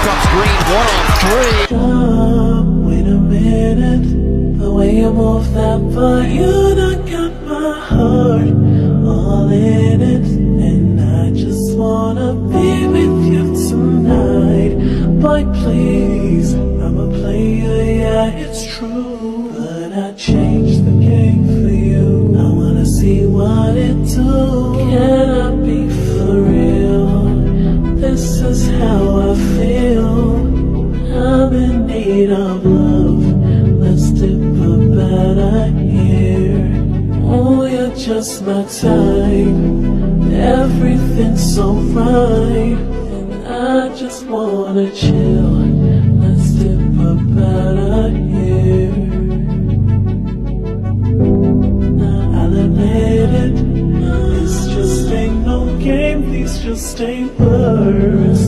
comes Green, 1 on 3. Stop, wait a minute. The way you move that body, you done got my heart all in it. And I just wanna be with you tonight. Boy, please, I'm a player, yeah, it's true. But I changed the game for you. I wanna see what it do. Can I be for real? This is how I feel. I'm in need of love. Let's dip a better here. Oh, you're just my type. Everything's so right. And I just wanna chill. Let's dip a better here. Now I'll admit it. This just ain't no game. These just ain't words.